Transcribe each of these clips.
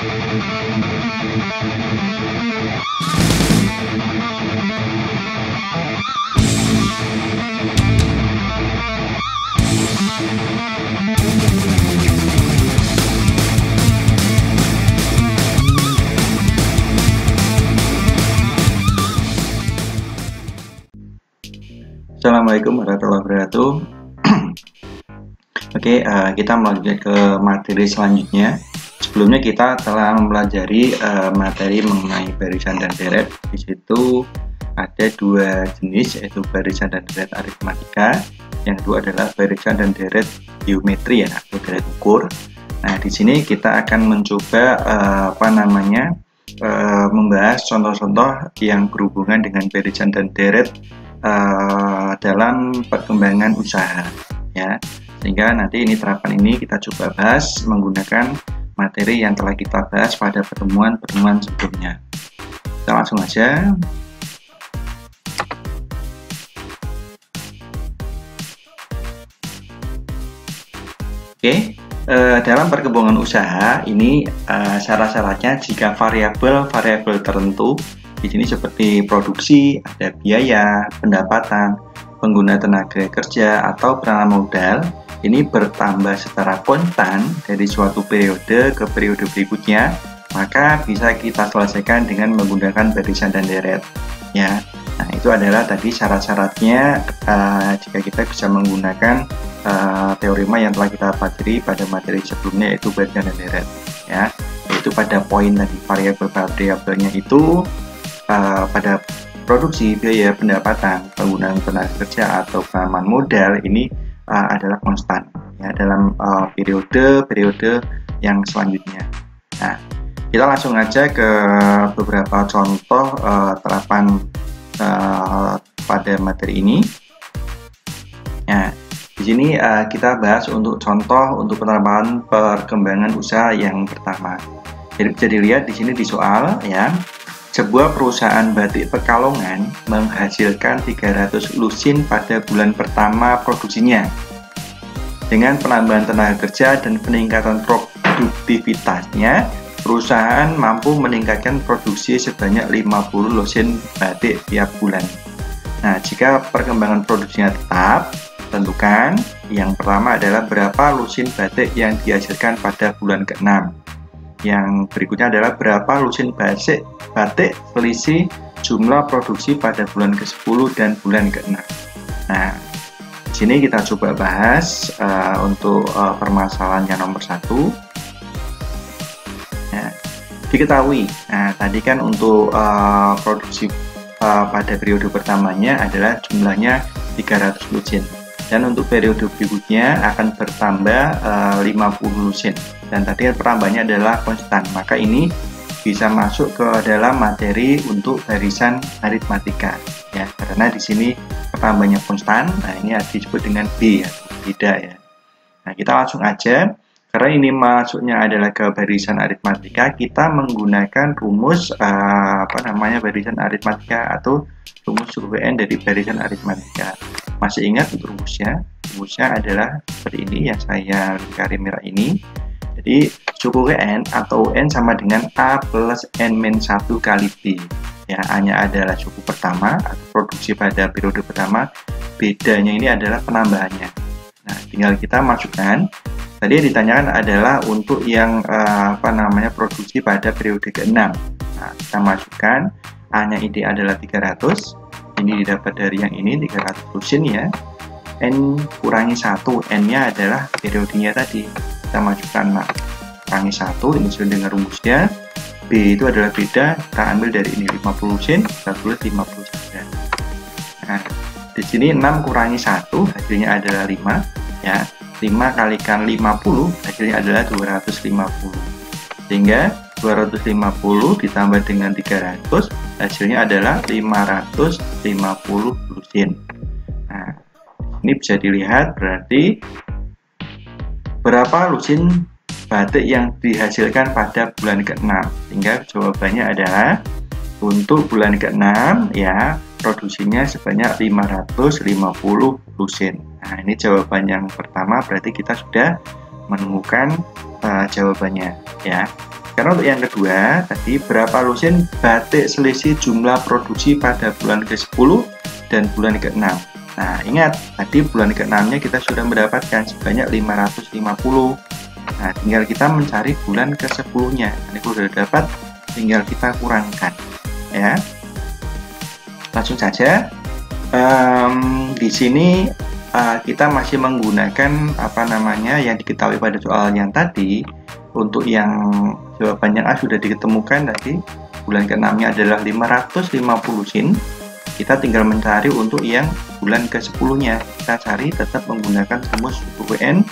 Assalamualaikum warahmatullahi wabarakatuh. Oke, kita melanjutkan ke materi selanjutnya. Sebelumnya kita telah mempelajari materi mengenai barisan dan deret. Di situ ada dua jenis, yaitu barisan dan deret aritmatika. Yang kedua adalah barisan dan deret geometri ya, atau deret ukur. Nah, di sini kita akan mencoba membahas contoh-contoh yang berhubungan dengan barisan dan deret dalam perkembangan usaha ya, sehingga nanti terapan ini kita coba bahas menggunakan materi yang telah kita bahas pada pertemuan-pertemuan sebelumnya. Kita langsung aja. Oke, dalam perkembangan usaha ini syarat-syaratnya jika variabel tertentu di sini seperti produksi, ada biaya, pendapatan, pengguna tenaga kerja, atau peranan modal ini bertambah secara konstan dari suatu periode ke periode berikutnya, maka bisa kita selesaikan dengan menggunakan barisan dan deret ya. Nah, itu adalah tadi syarat-syaratnya jika kita bisa menggunakan teorema yang telah kita pelajari pada materi sebelumnya, yaitu barisan dan deret ya, yaitu pada poin tadi variabelnya itu pada produksi, biaya, pendapatan, penggunaan tenaga kerja, atau peranan modal ini adalah konstan ya dalam periode yang selanjutnya. Nah, kita langsung aja ke beberapa contoh terapan pada materi ini. Nah, di sini kita bahas untuk contoh untuk penerapan perkembangan usaha yang pertama. Jadi bisa dilihat di sini di soal ya. Sebuah perusahaan batik Pekalongan menghasilkan 300 lusin pada bulan pertama produksinya. Dengan penambahan tenaga kerja dan peningkatan produktivitasnya, perusahaan mampu meningkatkan produksi sebanyak 50 lusin batik tiap bulan. Nah, jika perkembangan produksinya tetap, tentukan yang pertama adalah berapa lusin batik yang dihasilkan pada bulan ke-6. Yang berikutnya adalah berapa lusin batik selisih jumlah produksi pada bulan ke-10 dan bulan ke-6. Nah, di sini kita coba bahas untuk permasalahan yang nomor 1. Nah, diketahui, tadi kan untuk produksi pada periode pertamanya adalah jumlahnya 300 lusin. Dan untuk periode berikutnya akan bertambah 50 lusin. Dan tadi penambahannya adalah konstan, maka ini bisa masuk ke dalam materi untuk barisan aritmatika ya, karena di sini penambahannya konstan. Nah, ini disebut dengan B ya, beda ya. Nah, kita langsung aja, karena ini masuknya adalah ke barisan aritmatika, kita menggunakan rumus barisan aritmatika atau rumus WN dari barisan aritmatika. Masih ingat untuk rumusnya? Rumusnya adalah seperti ini yang saya lingkari merah ini. Jadi suku N atau N sama dengan A plus N-1 kali B ya, hanya adalah suku pertama atau produksi pada periode pertama, bedanya ini adalah penambahannya. Nah, tinggal kita masukkan. Tadi yang ditanyakan adalah untuk yang produksi pada periode ke-6. Nah, kita masukkan A-nya ini adalah 300, ini didapat dari yang ini 300 lusin ya. N kurangi 1, N-nya adalah periodenya tadi. Kita masukkan kurangi 1, ini sesuai dengan rumusnya. B itu adalah beda, kita ambil dari ini 50 lusin, kita tulis 50 saja. Nah, di sini 6 kurangi 1, hasilnya adalah 5 ya. 5 kalikan 50, hasilnya adalah 250. Sehingga 250 ditambah dengan 300, hasilnya adalah 550 lusin. Nah, ini bisa dilihat berarti berapa lusin batik yang dihasilkan pada bulan ke-6. Sehingga jawabannya adalah untuk bulan ke-6 ya, produksinya sebanyak 550 lusin. Nah, ini jawaban yang pertama, berarti kita sudah menemukan jawabannya ya. Karena untuk yang kedua, tadi berapa lusin batik selisih jumlah produksi pada bulan ke-10 dan bulan ke-6. Nah, ingat, tadi bulan ke-6-nya kita sudah mendapatkan sebanyak 550. Nah, tinggal kita mencari bulan ke-10-nya. Ini sudah dapat, tinggal kita kurangkan. Ya, langsung saja. Di sini kita masih menggunakan yang diketahui pada soal yang tadi. Untuk yang jawaban yang A sudah ditemukan tadi, bulan ke-6-nya adalah 550 sin. Kita tinggal mencari untuk yang bulan ke-10-nya. Kita cari tetap menggunakan rumus UN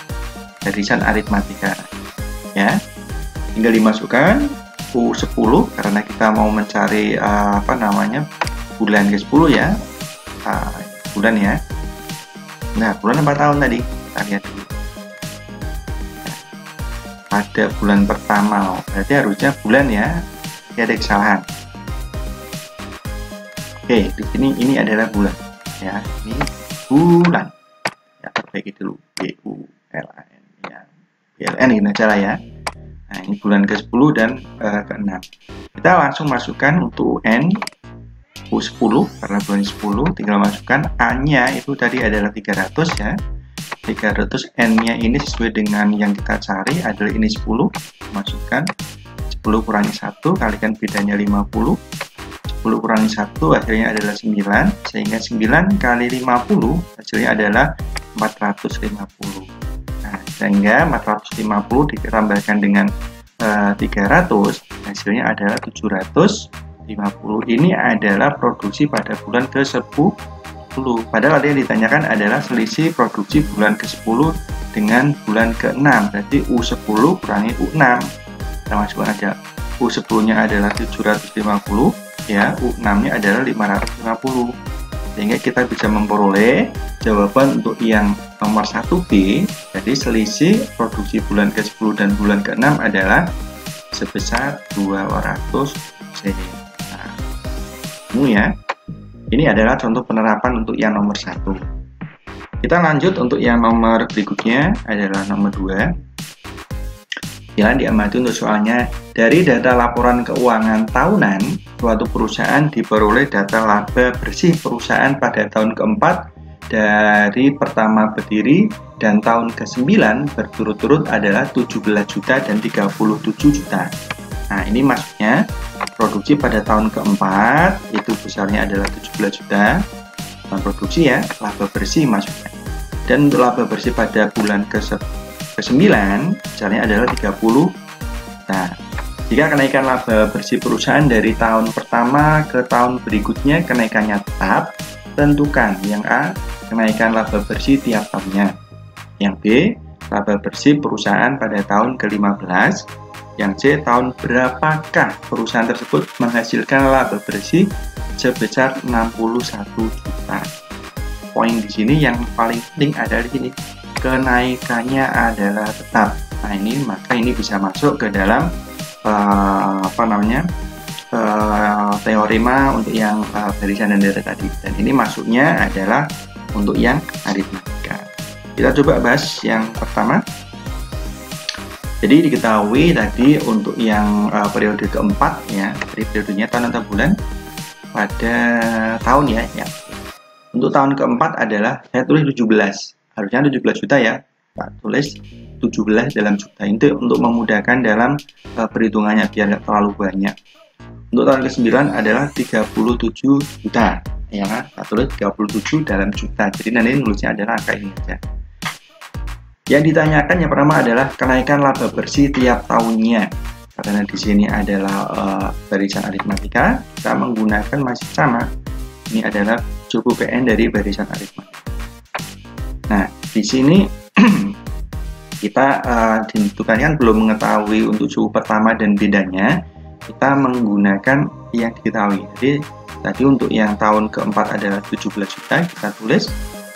barisan aritmatika. Ya, tinggal dimasukkan U10 karena kita mau mencari bulan ke-10 ya. Bulan ya. Nah, bulan 4 tahun tadi. Kita lihat dulu. Ada bulan pertama, berarti harusnya bulan ya. Ada kesalahan. Oke, di sini ini adalah bulan ya. Ini bulan. Ya, perbaiki dulu. BULAN ya. BLN ini salah ya. Nah, ini bulan ke-10 dan ke-6. Kita langsung masukkan untuk UN U10 karena bulan 10, tinggal masukkan A-nya itu tadi adalah 300 ya. 300, N-nya ini sesuai dengan yang kita cari adalah ini 10, masukkan 10 kurangi 1, kalikan bedanya 50, 10 kurangi 1 hasilnya adalah 9, sehingga 9 kali 50 hasilnya adalah 450. Nah, sehingga 450 ditambahkan dengan 300 hasilnya adalah 750. Ini adalah produksi pada bulan ke-10. Padahal yang ditanyakan adalah selisih produksi bulan ke-10 dengan bulan ke-6. Berarti U10 kurangi U6. Kita masukkan aja. U10-nya adalah 750, ya. U6-nya adalah 550. Sehingga kita bisa memperoleh jawaban untuk yang nomor 1B. Jadi selisih produksi bulan ke-10 dan bulan ke-6 adalah sebesar 200 C. Nah, ya. Ini adalah contoh penerapan untuk yang nomor 1. Kita lanjut untuk yang nomor berikutnya adalah nomor 2. Jangan diamati untuk soalnya. Dari data laporan keuangan tahunan, suatu perusahaan diperoleh data laba bersih perusahaan pada tahun keempat dari pertama berdiri dan tahun ke-9 berturut-turut adalah 17 juta dan 37 juta. Nah, ini maksudnya produksi pada tahun keempat itu besarnya adalah 17 juta produksi ya, laba bersih maksudnya. Dan untuk laba bersih pada bulan ke-9 besarnya adalah 30. Nah, jika kenaikan laba bersih perusahaan dari tahun pertama ke tahun berikutnya kenaikannya tetap, tentukan yang A, kenaikan laba bersih tiap tahunnya. Yang B, laba bersih perusahaan pada tahun ke-15. Yang C, tahun berapakah perusahaan tersebut menghasilkan laba bersih sebesar 61 juta. Poin di sini yang paling penting adalah di sini, kenaikannya adalah tetap. Nah, ini maka ini bisa masuk ke dalam teorema untuk yang barisan dan deret tadi. Dan ini masuknya adalah untuk yang aritmatika. Kita coba bahas yang pertama. Jadi diketahui tadi untuk yang periode keempat ya, dari periodenya tahun atau bulan pada tahun ya. Untuk tahun keempat adalah saya tulis 17, harusnya 17 juta ya, Pak tulis 17 dalam juta itu untuk memudahkan dalam perhitungannya biar nggak terlalu banyak. Untuk tahun ke-9 adalah 37 juta ya, Pak tulis 37 dalam juta. Jadi nanti nulisnya adalah angka ini aja. Yang ditanyakan yang pertama adalah kenaikan laba bersih tiap tahunnya. Karena di sini adalah barisan aritmatika, kita menggunakan masih sama. Ini adalah suku PN dari barisan aritmatika. Nah, di sini kita ditentukan kan belum mengetahui untuk suku pertama dan bedanya. Kita menggunakan yang diketahui. Jadi tadi untuk yang tahun keempat adalah 17 juta, kita tulis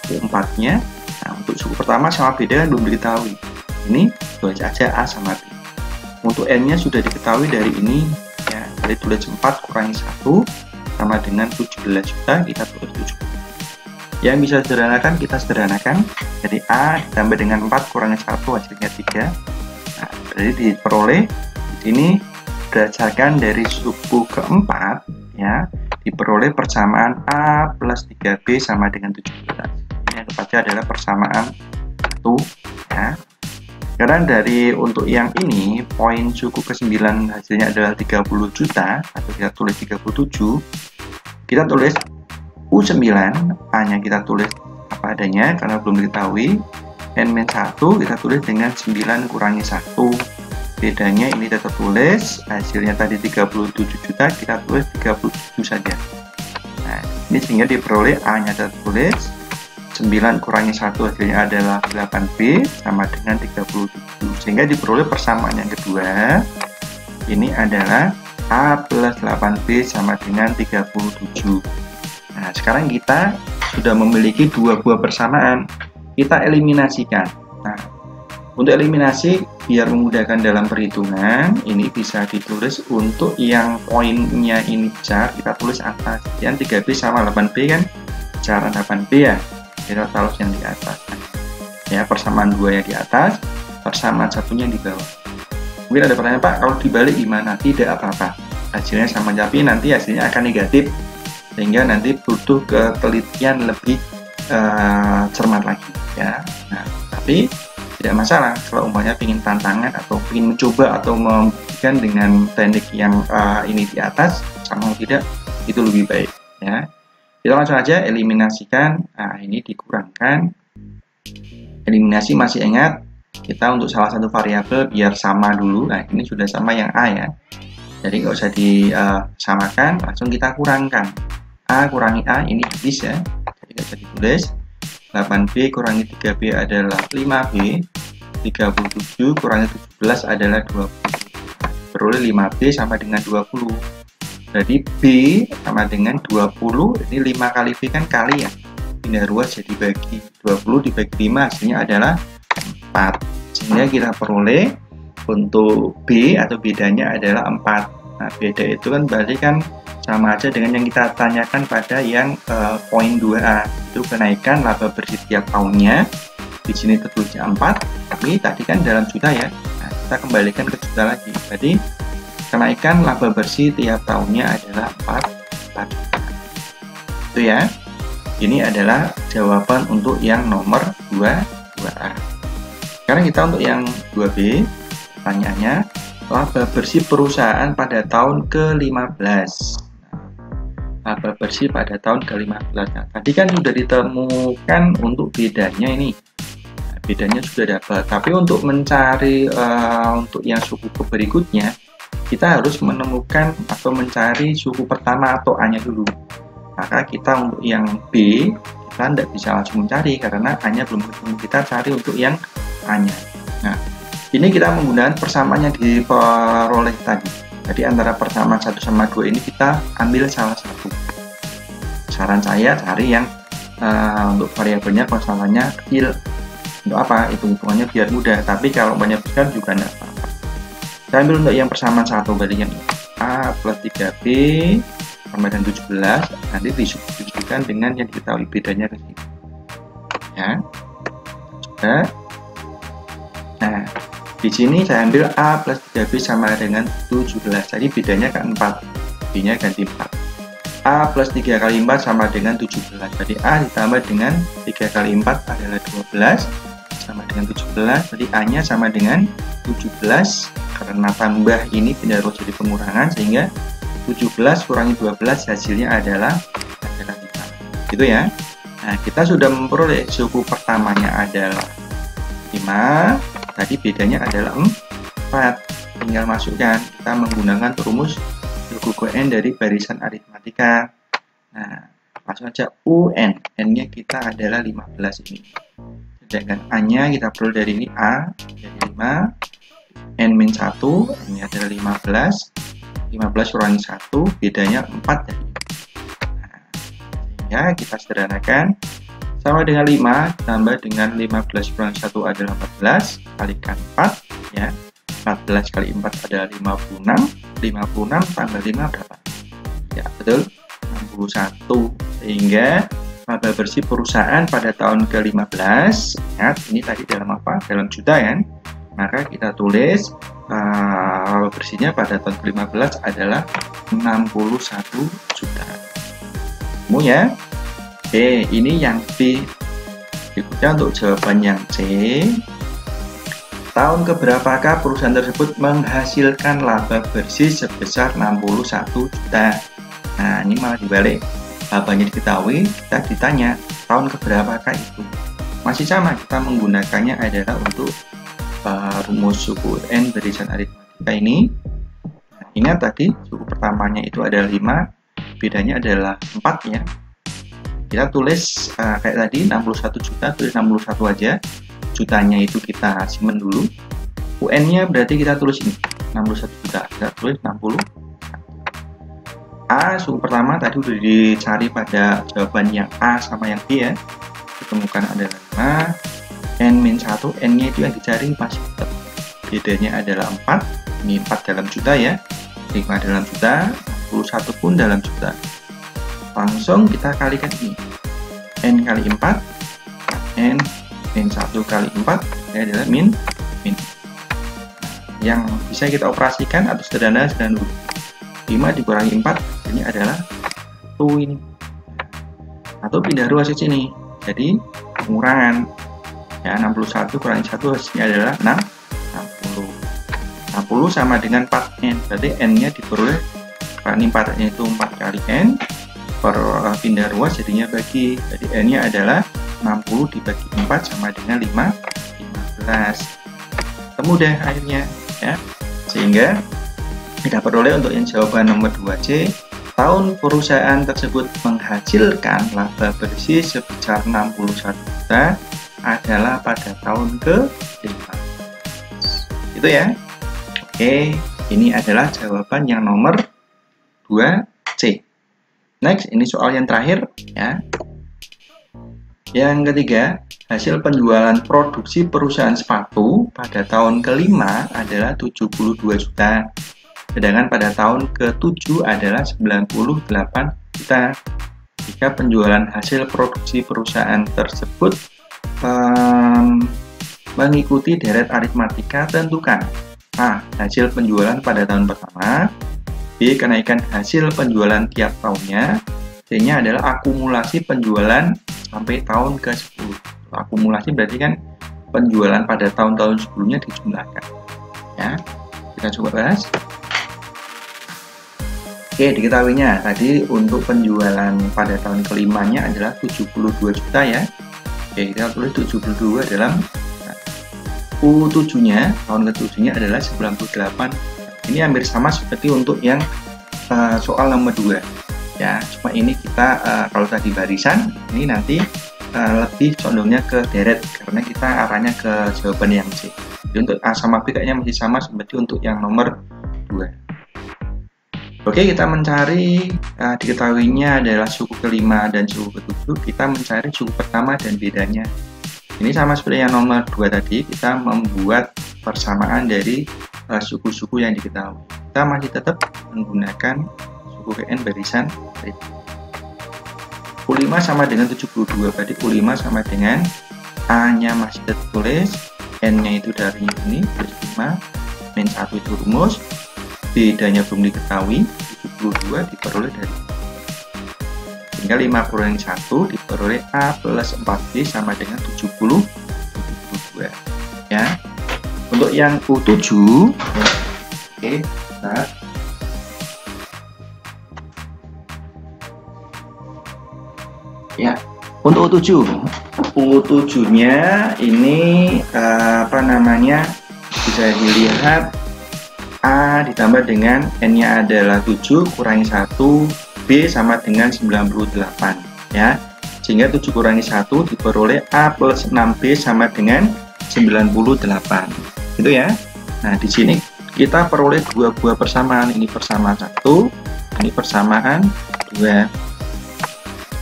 U4-nya. Nah, untuk suku pertama sama beda belum diketahui. Ini tulis aja A sama B. Untuk N-nya sudah diketahui dari ini ya. Jadi tulis 4 kurangi 1 sama dengan 17 juta, kita tulis 7. Yang bisa sederhanakan kita sederhanakan. Jadi A ditambah dengan 4 kurangi 1 hasilnya 3. Nah, jadi diperoleh di sini berdasarkan dari suku keempat, ya, diperoleh persamaan A plus 3B sama dengan 17. Ini yang saja adalah persamaan 1, ya. Karena dari untuk yang ini, poin suku ke-9 hasilnya adalah 30 juta, atau kita tulis 37, kita tulis U9, A-nya kita tulis apa adanya, karena belum diketahui. N-1 kita tulis dengan 9 kurangi 1. Bedanya ini tetap tulis, hasilnya tadi 37 juta, kita tulis 37 saja. Nah, ini sehingga diperoleh A-nya tetap tulis, 9 kurangi 1 hasilnya adalah 8B sama dengan 37. Sehingga diperoleh persamaan yang kedua, ini adalah A plus 8B sama dengan 37. Nah, sekarang kita sudah memiliki dua buah persamaan. Kita eliminasikan. Nah, untuk eliminasi, biar memudahkan dalam perhitungan, ini bisa ditulis untuk yang poinnya ini besar, kita tulis atas. Yang 3B sama 8B kan, cara 8B ya, kita taruh yang di atas. Ya, persamaan 2 yang di atas, persamaan satunya yang di bawah. Mungkin ada pertanyaan, Pak, kalau dibalik gimana? Tidak apa-apa. Hasilnya sama, tapi nanti hasilnya akan negatif, sehingga nanti butuh ketelitian lebih cermat lagi, ya. Nah, tapi tidak masalah kalau umpamanya ingin tantangan atau ingin mencoba atau membuktikan dengan teknik yang ini di atas sama tidak, itu lebih baik, ya. Kita langsung aja eliminasikan. Nah, ini dikurangkan. Eliminasi, masih ingat kita untuk salah satu variabel biar sama dulu. Nah, ini sudah sama yang A ya, jadi nggak usah disamakan, langsung kita kurangkan. A kurangi A ini bisa ya, jadi nggak usah ditulis. 8B kurangi 3B adalah 5B, 37 kurangi 17 adalah 20. Peroleh 5B sama dengan 20. Jadi B sama dengan 20, ini 5 kali B kan kali ya, pindah ruas jadi bagi 20 dibagi 5 hasilnya adalah 4. Sehingga kita peroleh untuk B atau bedanya adalah 4. Nah, beda itu kan berarti kan sama aja dengan yang kita tanyakan pada yang poin 2A, itu kenaikan laba bersih tiap tahunnya. Di sini tertulisnya 4, tapi tadi kan dalam juta ya. Nah, kita kembalikan ke juta lagi. Jadi kenaikan laba bersih tiap tahunnya adalah 4 juta. Itu ya. Ini adalah jawaban untuk yang nomor 2A. Sekarang kita untuk yang 2B, pertanyaannya, laba bersih perusahaan pada tahun ke-15. Laba bersih pada tahun ke-15. Nah, tadi kan sudah ditemukan untuk bedanya ini. Nah, bedanya sudah dapat. Tapi untuk mencari untuk yang suku berikutnya, kita harus menemukan atau mencari suku pertama atau A-nya dulu. Maka kita untuk yang B, kita tidak bisa langsung mencari karena A-nya belum ketemu. Kita cari untuk yang A-nya. Nah, ini kita menggunakan persamaan yang diperoleh tadi. Jadi antara persamaan 1 sama 2 ini kita ambil salah satu. Saran saya cari yang untuk variabelnya persamaannya kecil. Untuk apa? Hitung-hitungannya biar mudah. Tapi kalau banyak besar juga tidak apa-apa. Kita ambil untuk yang persamaan 1, berarti yang A plus 3B sama dengan 17. Nanti disubstitusikan dengan yang diketahui bedanya ke sini. Ya. Sudah. Nah, di sini saya ambil A plus 3B sama dengan 17. Jadi bedanya kan 4. B-nya ganti 4. A plus 3 kali 4 sama dengan 17. Jadi A ditambah dengan 3 kali 4 adalah 12. Sama dengan 17. Jadi A-nya sama dengan 17. Karena tambah ini pindah ruas jadi pengurangan. Sehingga 17 kurangi 12 hasilnya adalah 5. Gitu ya. Nah, kita sudah memperoleh suku pertamanya adalah 5. Tadi bedanya adalah 4. Tinggal masukkan. Kita menggunakan rumus suku N dari barisan aritmatika. Nah, langsung aja UN. N-nya kita adalah 15 ini. Sedangkan A-nya kita perlu dari ini A. Jadi 5. N-1. Ini adalah 15. 15 kurangi 1. Bedanya 4 jadi. Nah, sehingga kita sederhanakan. Sama dengan 5 tambah dengan 15 kurangi 1 adalah 14, kalikan 4 ya. 14 kali 4 adalah 56. 56 tambah 5 berapa? Ya, betul. 61. Sehingga laba bersih perusahaan pada tahun ke-15, ingat ini tadi dalam apa? Dalam juta kan? Maka kita tulis laba bersihnya pada tahun ke-15 adalah 61 juta. Kamu ya? Oke, ini yang B. Berikutnya untuk jawaban yang C. Tahun keberapakah perusahaan tersebut menghasilkan laba bersih sebesar 61 juta? Nah, ini malah dibalik. Labanya diketahui, kita ditanya tahun keberapakah itu. Masih sama, kita menggunakannya adalah untuk rumus suku N barisan aritmatika ini. Nah, ingat tadi suku pertamanya itu adalah 5, bedanya adalah 4 ya. Kita tulis kayak tadi 61 juta, tulis 61 aja. Jutanya itu kita simpen dulu. UN-nya berarti kita tulis ini 61 juta, kita tulis 60. A suku pertama tadi udah dicari pada jawaban yang A sama yang B ya. Ditemukan adalah 5, N-1, N-nya itu yang dicari masih tetap. Bedanya adalah 4, ini 4 dalam juta ya, 5 dalam juta, 61 pun dalam juta. Langsung kita kalikan ini, N kali 4, N1 kali 4, ini adalah min. Yang bisa kita operasikan atau sederhana dulu. 5 dikurangi 4, ini adalah 1 ini. Atau pindah ruas ke sini, jadi pengurangan. Ya, 61 kurangi 1 hasilnya adalah 60. 60 sama dengan 4N, berarti N-nya diperoleh, karena 4-nya itu 4 kali N, per pindah ruas jadinya bagi, jadi N-nya adalah 60 dibagi 4 sama dengan 15. Ketemu deh akhirnya ya, sehingga kita peroleh untuk yang jawaban nomor 2C, tahun perusahaan tersebut menghasilkan laba bersih sebesar 61 juta adalah pada tahun ke-15. Itu ya. Oke, ini adalah jawaban yang nomor 2C. Next, ini soal yang terakhir ya. Yang ketiga, hasil penjualan produksi perusahaan sepatu pada tahun ke-5 adalah 72 juta. Sedangkan pada tahun ke-7 adalah 98 juta. Jika penjualan hasil produksi perusahaan tersebut mengikuti deret aritmatika, tentukan A. Hasil penjualan pada tahun pertama, B. Kenaikan hasil penjualan tiap tahunnya, C-nya adalah akumulasi penjualan sampai tahun ke-10. Akumulasi berarti kan penjualan pada tahun-tahun sebelumnya dijumlahkan ya. Kita coba bahas. Oke, diketahuinya tadi untuk penjualan pada tahun ke-5-nya adalah 72 juta ya. Oke, kita tulis 72 dalam U7-nya, tahun ke-7-nya adalah 98. Ini hampir sama seperti untuk yang soal nomor 2 ya. Cuma ini kita kalau tadi barisan, ini nanti lebih condongnya ke deret karena kita arahnya ke jawaban yang C. Jadi untuk A sama B kayaknya masih sama seperti untuk yang nomor 2. Oke, kita mencari diketahuinya adalah suku ke-5 dan suku ke-7. Kita mencari suku pertama dan bedanya. Ini sama seperti yang nomor 2 tadi, kita membuat persamaan dari suku-suku yang diketahui. Kita masih tetap menggunakan suku N barisan U5 sama dengan 72, berarti U5 sama dengan A-nya masih tertulis, N-nya itu dari ini, plus 5, min 1 itu rumus, bedanya belum diketahui, 72 diperoleh dari sehingga 5 kurangi 1 diperoleh A plus 4B sama dengan 72 ya. Untuk yang U7 oke, nah, ya, untuk U7 nya ini apa namanya, bisa dilihat A ditambah dengan N-nya adalah 7 kurangi 1, B sama dengan 98 ya. Sehingga 7 kurangi 1 diperoleh A plus 6B sama dengan 98. Gitu ya. Nah, di sini kita peroleh dua buah persamaan, ini persamaan 1, ini persamaan 2.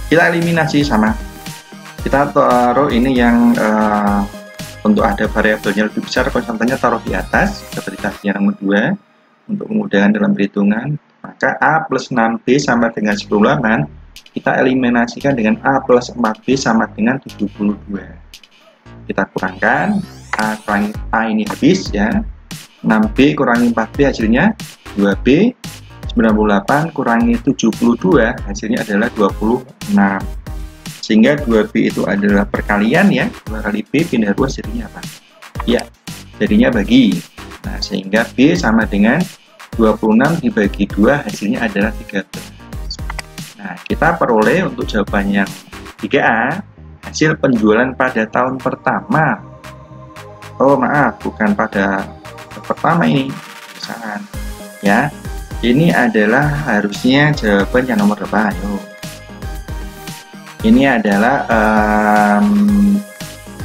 Kita eliminasi sama. Kita taruh ini yang untuk ada variabelnya lebih besar, konstantanya taruh di atas seperti tadi yang nomor 2 untuk memudahkan dalam perhitungan. Maka A plus 6B sama dengan 98 kita eliminasikan dengan A plus 4B sama dengan 72. Kita kurangkan, A kurangi A ini habis ya. 6B kurangi 4B hasilnya 2B. 98 kurangi 72 hasilnya adalah 26. Sehingga 2B itu adalah perkalian ya. 2 kali B pindah ruas jadinya apa? Ya, jadinya bagi. Nah, sehingga B sama dengan 26 dibagi 2 hasilnya adalah 13. Nah, kita peroleh untuk jawaban yang 3A, hasil penjualan pada tahun pertama. Oh, maaf, bukan pada pertama ini. Kesalahan. Ya. Ini adalah harusnya jawaban yang nomor berapa? Ayo. Ini adalah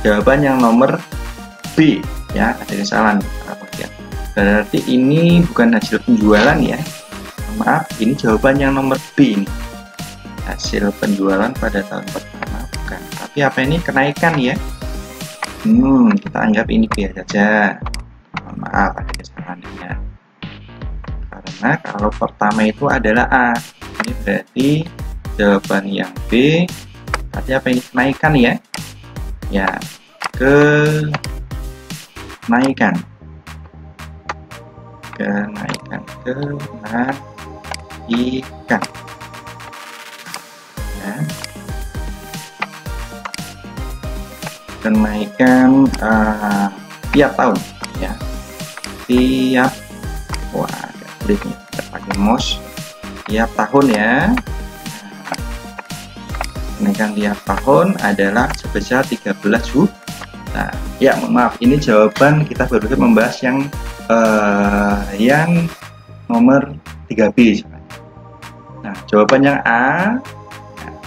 jawaban yang nomor B. Ya, ada kesalahan. Berarti ini bukan hasil penjualan ya. Maaf, ini jawaban yang nomor B ini. Hasil penjualan pada tahun pertama bukan. Tapi apa ini? Kenaikan ya. Kita anggap ini B saja. Maaf, ada kesalahannya. Karena kalau pertama itu adalah A. Ini berarti jawaban yang B. Berarti apa ini? Kenaikan ya. Ya, kenaikan. Kenaikan ya. Kenaikan tiap tahun ya, tiap agak sulit nih kita pakai mouse, tiap tahun ya. Kenaikan tiap tahun adalah sebesar 13 juta. Nah, ya maaf, ini jawaban kita baru membahas yang nomor 3B. Nah, jawaban yang A,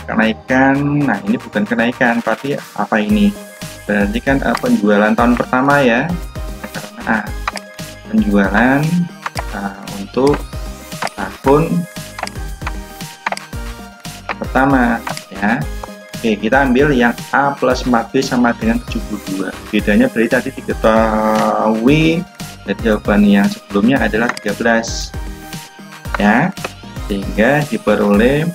kenaikan. Nah, ini bukan kenaikan, tapi apa ini? Berarti kan penjualan tahun pertama ya. Karena A, penjualan untuk tahun pertama ya. Oke, kita ambil yang A plus 4B sama dengan 72. Bedanya berarti tadi diketahui. Dan jawaban yang sebelumnya adalah 13 ya, sehingga diperoleh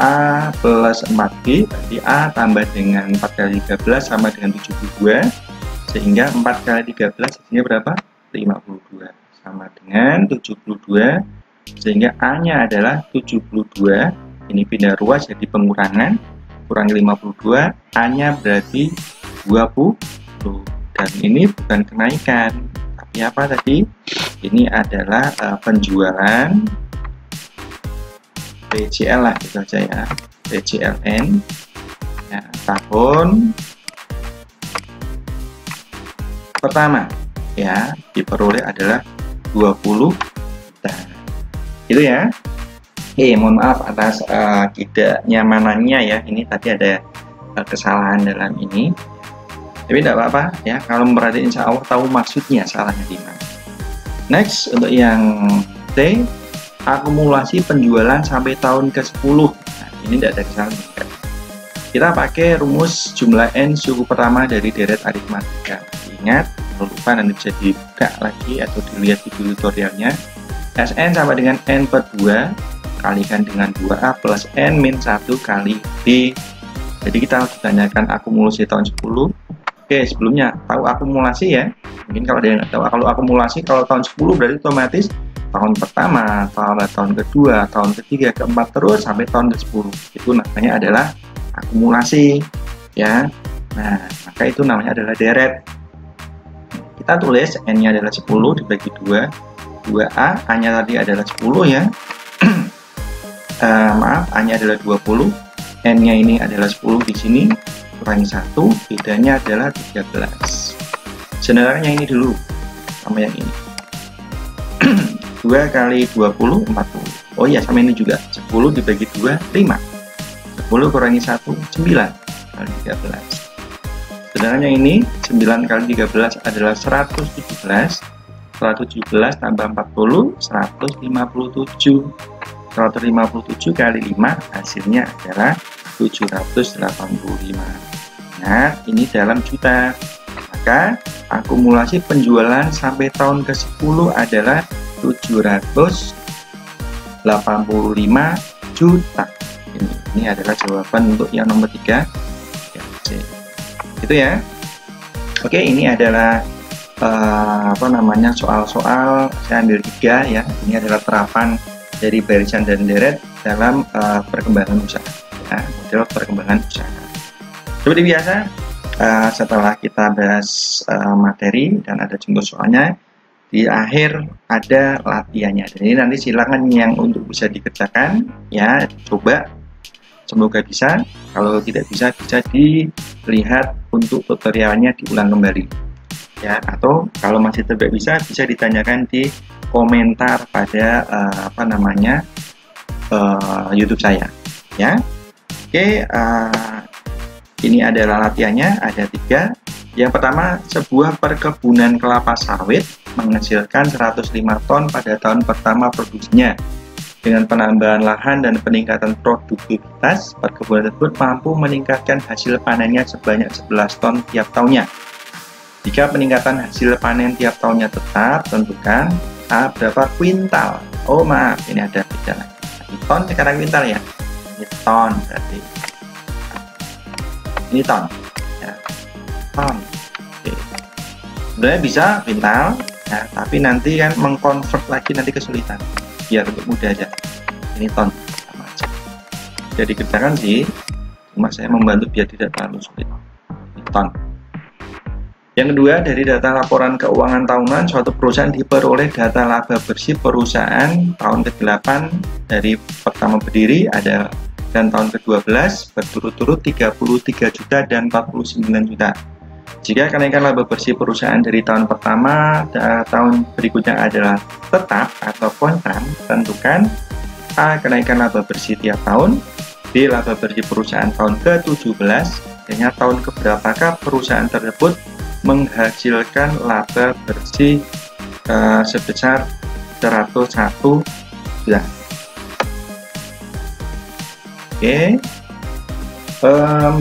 A plus 4B, berarti A tambah dengan 4 kali 13 sama dengan 72, sehingga 4 kali 13 hasilnya berapa? 52 sama dengan 72, sehingga A nya adalah 72. Ini pindah ruas jadi pengurangan, kurang 52, A nya berarti 20, dan ini bukan kenaikan. Apa tadi? Ini adalah penjualan PJL lah gitu aja ya, PJLN ya, tahun pertama ya, diperoleh adalah 20 juta itu ya. Mohon maaf atas tidak nyamanannya ya, ini tadi ada kesalahan dalam ini. Tapi tidak apa-apa ya, kalau memperhatikan insya Allah tahu maksudnya salahnya di mana. Next, untuk yang C, akumulasi penjualan sampai tahun ke-10. Nah, ini tidak ada kesalahan. Kita pakai rumus jumlah N suku pertama dari deret aritmatika. Ingat, kalau lupa nanti bisa dibuka lagi atau dilihat di tutorialnya. Sn sama dengan N per 2, kalikan dengan 2A plus N min 1 kali B. Jadi kita ditanyakan akumulasi tahun 10. Oke, sebelumnya tahu akumulasi ya. Mungkin kalau ada yang nggak tahu, kalau akumulasi kalau tahun 10 berarti otomatis tahun pertama, tahun kedua, tahun ketiga, keempat terus sampai tahun ke-10. Itu namanya adalah akumulasi ya. Nah, maka itu namanya adalah deret. Kita tulis N-nya adalah 10 dibagi 2. 2A, A-nya tadi adalah 10 ya. Maaf, A-nya adalah 20. N-nya ini adalah 10 di sini. Kurangi 1, bedanya adalah 13. Sebenarnya ini dulu sama yang ini. 2 kali 20, 40. Oh iya, sama ini juga. 10 dibagi 2, 5. 10 kurangi 1, 9 kali 13. Sebenarnya ini 9 kali 13 adalah 117. 117 tambah 40, 157. 157 kali 5 hasilnya adalah 785. Nah, ini dalam juta. Maka akumulasi penjualan sampai tahun ke-10 adalah 785 juta. Ini adalah jawaban untuk yang nomor 3. Itu ya. Oke, ini adalah soal-soal, saya ambil 3 ya. Ini adalah terapan dari barisan dan deret dalam perkembangan usaha, ya, model perkembangan usaha. Seperti biasa, setelah kita bahas materi dan ada contoh soalnya, di akhir ada latihannya. Jadi nanti silakan yang untuk bisa dikerjakan, ya, coba. Semoga bisa. Kalau tidak bisa dilihat untuk tutorialnya diulang kembali, ya. Atau kalau masih tidak bisa ditanyakan di komentar pada YouTube saya, ya. Oke, ini adalah latihannya, ada 3. Yang pertama, sebuah perkebunan kelapa sawit menghasilkan 105 ton pada tahun pertama produksinya. Dengan penambahan lahan dan peningkatan produktivitas, perkebunan tersebut mampu meningkatkan hasil panennya sebanyak 11 ton tiap tahunnya. Jika peningkatan hasil panen tiap tahunnya tetap, tentukan A, berapa kuintal. Oh maaf, ini ada beda lagi. Ton sekarang kuintal ya. Ini ton berarti. Ini ton. Ya. Ton. Oke. Sebenarnya bisa kuintal, ya, tapi nanti kan mengkonvert lagi nanti kesulitan. Biar untuk mudah aja, ini ton sama aja. Jadi dikerjakan sih, cuma saya membantu biar tidak terlalu sulit. Ini ton. Yang kedua, dari data laporan keuangan tahunan suatu perusahaan diperoleh data laba bersih perusahaan tahun ke-8 dari pertama berdiri ada dan tahun ke-12 berturut-turut 33 juta dan 49 juta. Jika kenaikan laba bersih perusahaan dari tahun pertama dan tahun berikutnya adalah tetap atau konstan, tentukan A, kenaikan laba bersih tiap tahun, B, laba bersih perusahaan tahun ke-17, dan tahun keberapakah perusahaan tersebut menghasilkan laba bersih sebesar 101 juta. Oke.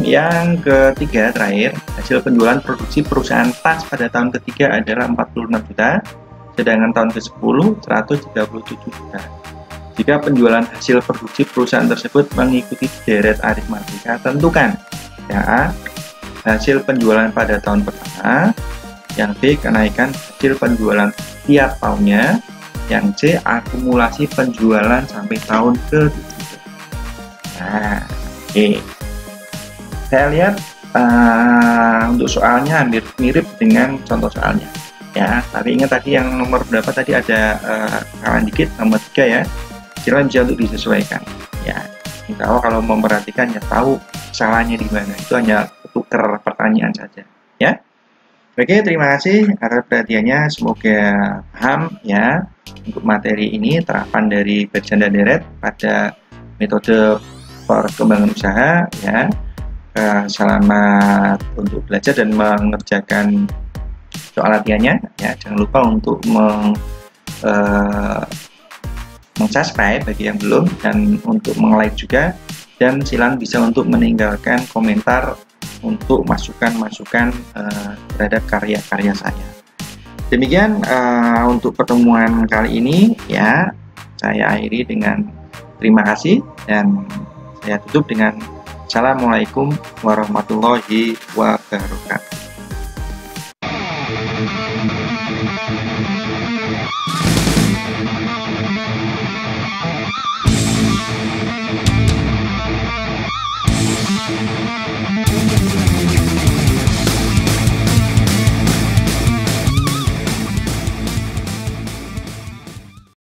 Yang ketiga terakhir, hasil penjualan produksi perusahaan tas pada tahun ketiga adalah 46 juta, sedangkan tahun ke-10 137 juta. Jika penjualan hasil produksi perusahaan tersebut mengikuti deret aritmatika, tentukan ya, hasil penjualan pada tahun pertama, yang B, kenaikan hasil penjualan tiap tahunnya, yang C, akumulasi penjualan sampai tahun ke-17. Nah, oke. Saya lihat untuk soalnya hampir mirip dengan contoh soalnya, ya. Tapi ingat tadi yang nomor berapa tadi ada kesalahan dikit, nomor 3 ya. Silahkan bisa untuk disesuaikan, ya. Insya Allah kalau memperhatikan ya tahu salahnya di mana. Itu hanya tukar pertanyaan saja, ya. Oke, terima kasih atas perhatiannya. Semoga paham ya untuk materi ini, terapan dari barisan dan deret pada metode perkembangan usaha, ya. Selamat untuk belajar dan mengerjakan soal latihannya, ya. Jangan lupa untuk subscribe bagi yang belum, dan untuk like juga, dan silakan bisa untuk meninggalkan komentar untuk masukan-masukan terhadap karya-karya saya. Demikian untuk pertemuan kali ini, ya. Saya akhiri dengan terima kasih dan saya tutup dengan Assalamualaikum warahmatullahi wabarakatuh.